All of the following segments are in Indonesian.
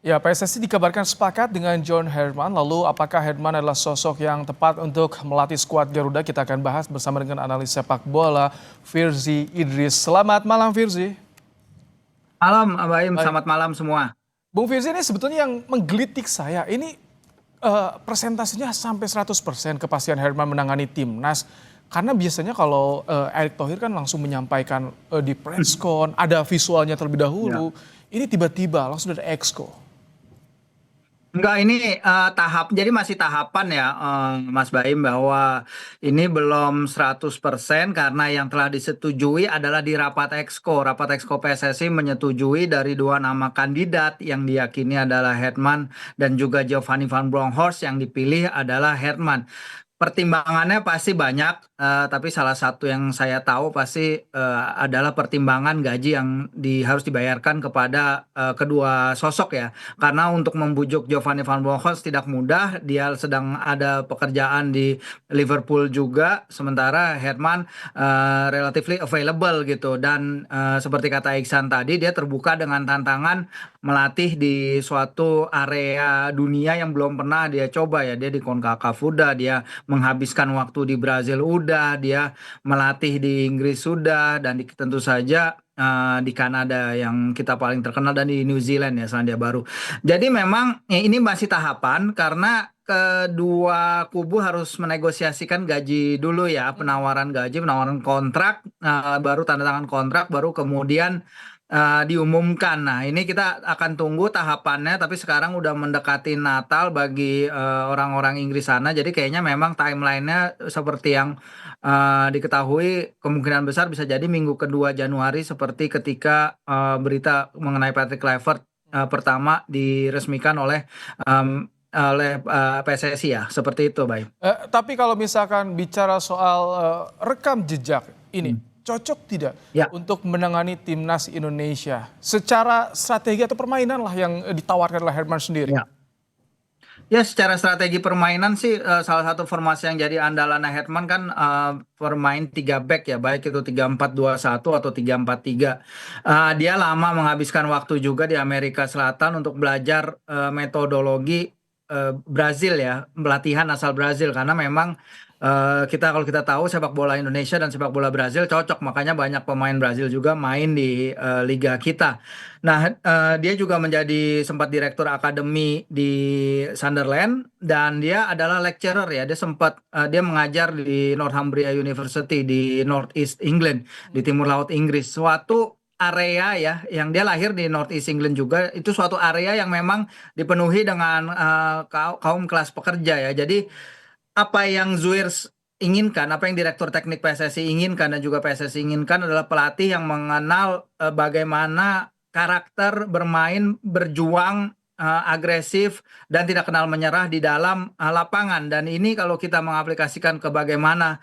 Ya, PSSI dikabarkan sepakat dengan John Herman. Lalu, apakah Herman adalah sosok yang tepat untuk melatih skuad Garuda? Kita akan bahas bersama dengan analis sepak bola, Firzi Idris. Selamat malam, Firzi. Malam, Abaim. Baik. Selamat malam semua. Bung Firzi, ini sebetulnya yang menggelitik saya. Ini presentasinya sampai 100% kepastian Herman menangani timnas. Karena biasanya kalau Erick Thohir kan langsung menyampaikan di presscon, ada visualnya terlebih Ya. dahulu. Ini tiba-tiba langsung dari Exco. Enggak, ini jadi masih tahapan ya, Mas Baim, bahwa ini belum 100% karena yang telah disetujui adalah di rapat Exco. Rapat Exco PSSI menyetujui dari dua nama kandidat yang diyakini adalah Herman dan juga Giovanni van Bronckhorst. Yang dipilih adalah Herman. Pertimbangannya pasti banyak, tapi salah satu yang saya tahu pasti adalah pertimbangan gaji yang harus dibayarkan kepada kedua sosok ya. Karena untuk membujuk Giovanni Van Bronckhorst tidak mudah, dia sedang ada pekerjaan di Liverpool juga, sementara Herman relatively available gitu. Dan seperti kata Iksan tadi, dia terbuka dengan tantangan melatih di suatu area dunia yang belum pernah dia coba ya. Dia di CONCACAF udah, dia menghabiskan waktu di Brazil udah, dia melatih di Inggris sudah, dan tentu saja di Kanada yang kita paling terkenal, dan di New Zealand ya, Selandia Baru. Jadi memang ya, ini masih tahapan karena kedua kubu harus menegosiasikan gaji dulu ya, penawaran gaji, penawaran kontrak, baru tanda tangan kontrak, baru kemudian diumumkan. Nah, ini kita akan tunggu tahapannya, tapi sekarang udah mendekati Natal bagi orang-orang Inggris sana, jadi kayaknya memang timelinenya seperti yang diketahui, kemungkinan besar bisa jadi minggu kedua Januari, seperti ketika berita mengenai Patrick Kluivert pertama diresmikan oleh PSSI ya, seperti itu, Bay. Tapi kalau misalkan bicara soal rekam jejak ini, Hmm. cocok tidak Ya. untuk menangani timnas Indonesia? Secara strategi atau permainan lah yang ditawarkan oleh Herman sendiri. Ya. Ya, secara strategi permainan sih salah satu formasi yang jadi andalan Herman kan bermain 3 back ya, baik itu 3-4-2-1 atau 3-4-3. Dia lama menghabiskan waktu juga di Amerika Selatan untuk belajar metodologi Brazil ya, pelatihan asal Brazil, karena memang kalau kita tahu sepak bola Indonesia dan sepak bola Brazil cocok, makanya banyak pemain Brazil juga main di liga kita. Nah, dia juga menjadi sempat direktur akademi di Sunderland, dan dia adalah lecturer ya. Dia mengajar di Northumbria University di North East England, di Timur Laut Inggris. Suatu area ya, yang dia lahir di North East England juga, itu suatu area yang memang dipenuhi dengan kaum kelas pekerja ya. Jadi apa yang Zuir inginkan, apa yang Direktur Teknik PSSI inginkan dan juga PSSI inginkan adalah pelatih yang mengenal bagaimana karakter bermain, berjuang, agresif, dan tidak kenal menyerah di dalam lapangan. Dan ini kalau kita mengaplikasikan ke bagaimana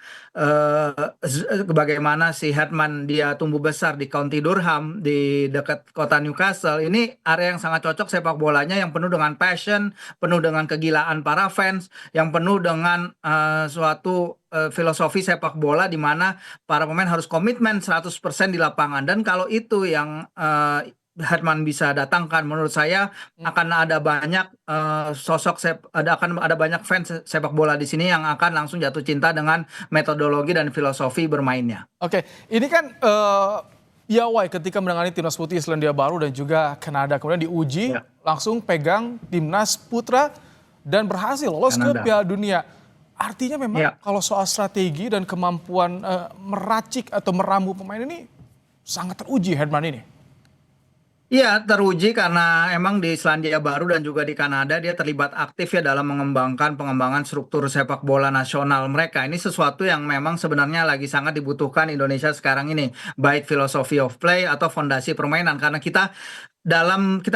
si Herman dia tumbuh besar di County Durham, di dekat kota Newcastle, ini area yang sangat cocok sepak bolanya, yang penuh dengan passion, penuh dengan kegilaan para fans, yang penuh dengan suatu filosofi sepak bola di mana para pemain harus komitmen 100% di lapangan. Dan kalau itu yang Herman bisa datangkan, menurut saya akan ada banyak akan ada banyak fans sepak bola di sini yang akan langsung jatuh cinta dengan metodologi dan filosofi bermainnya. Oke, ini kan piawai ketika menangani timnas putih Selandia Baru dan juga Kanada. Kemudian diuji, Ya, langsung pegang timnas putra dan berhasil lolos ke Kanada. Piala Dunia. Artinya memang Ya. kalau soal strategi dan kemampuan meracik atau meramu pemain ini sangat teruji Herman ini. Iya, teruji karena emang di Selandia Baru dan juga di Kanada dia terlibat aktif ya dalam pengembangan struktur sepak bola nasional mereka. Ini sesuatu yang memang sebenarnya lagi sangat dibutuhkan Indonesia sekarang ini, baik philosophy of play atau fondasi permainan. Karena kita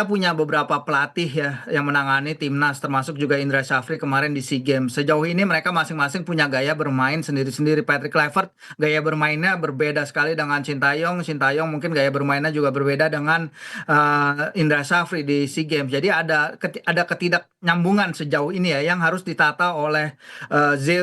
punya beberapa pelatih ya yang menangani timnas, termasuk juga Indra Syafri kemarin di SEA Games. Sejauh ini mereka masing-masing punya gaya bermain sendiri-sendiri. Patrick Kluivert gaya bermainnya berbeda sekali dengan Sintayong. Sintayong mungkin gaya bermainnya juga berbeda dengan Indra Syafri di SEA Games. Jadi ada ketidaknyambungan sejauh ini ya, yang harus ditata oleh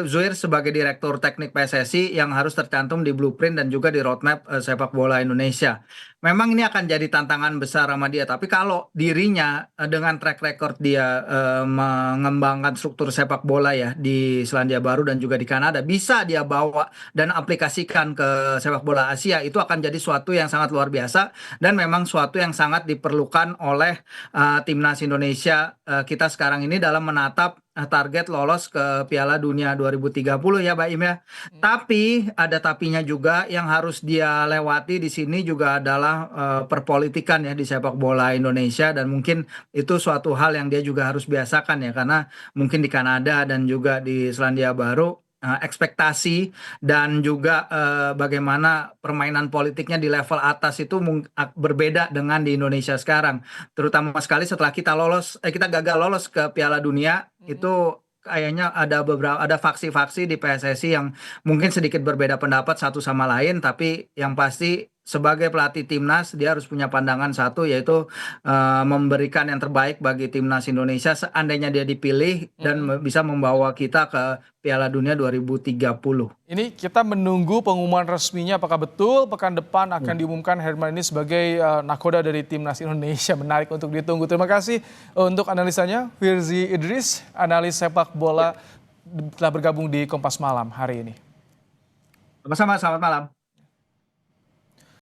Zuir sebagai Direktur Teknik PSSI, yang harus tercantum di blueprint dan juga di roadmap sepak bola Indonesia. memang ini akan jadi tantangan besar sama dia. Tapi kalau dirinya dengan track record dia mengembangkan struktur sepak bola ya di Selandia Baru dan juga di Kanada, bisa dia bawa dan aplikasikan ke sepak bola Asia, itu akan jadi suatu yang sangat luar biasa dan memang suatu yang sangat diperlukan oleh timnas Indonesia kita sekarang ini dalam menatap target lolos ke Piala Dunia 2030 ya, Mbak Im ya. Tapi ada tapinya juga yang harus dia lewati di sini juga adalah perpolitikan ya di sepak bola Indonesia, dan mungkin itu suatu hal yang dia juga harus biasakan ya, karena mungkin di Kanada dan juga di Selandia Baru ekspektasi dan juga bagaimana permainan politiknya di level atas itu berbeda dengan di Indonesia sekarang, terutama sekali setelah kita gagal lolos ke Piala Dunia. Itu kayaknya ada faksi-faksi di PSSI yang mungkin sedikit berbeda pendapat satu sama lain, tapi yang pasti sebagai pelatih timnas dia harus punya pandangan satu, yaitu memberikan yang terbaik bagi timnas Indonesia seandainya dia dipilih dan bisa membawa kita ke Piala Dunia 2030. Ini kita menunggu pengumuman resminya apakah betul pekan depan akan diumumkan Herman ini sebagai nakoda dari timnas Indonesia. Menarik untuk ditunggu. Terima kasih untuk analisanya Firzi Idris, analis sepak bola telah bergabung di Kompas Malam hari ini. Sama-sama, selamat malam.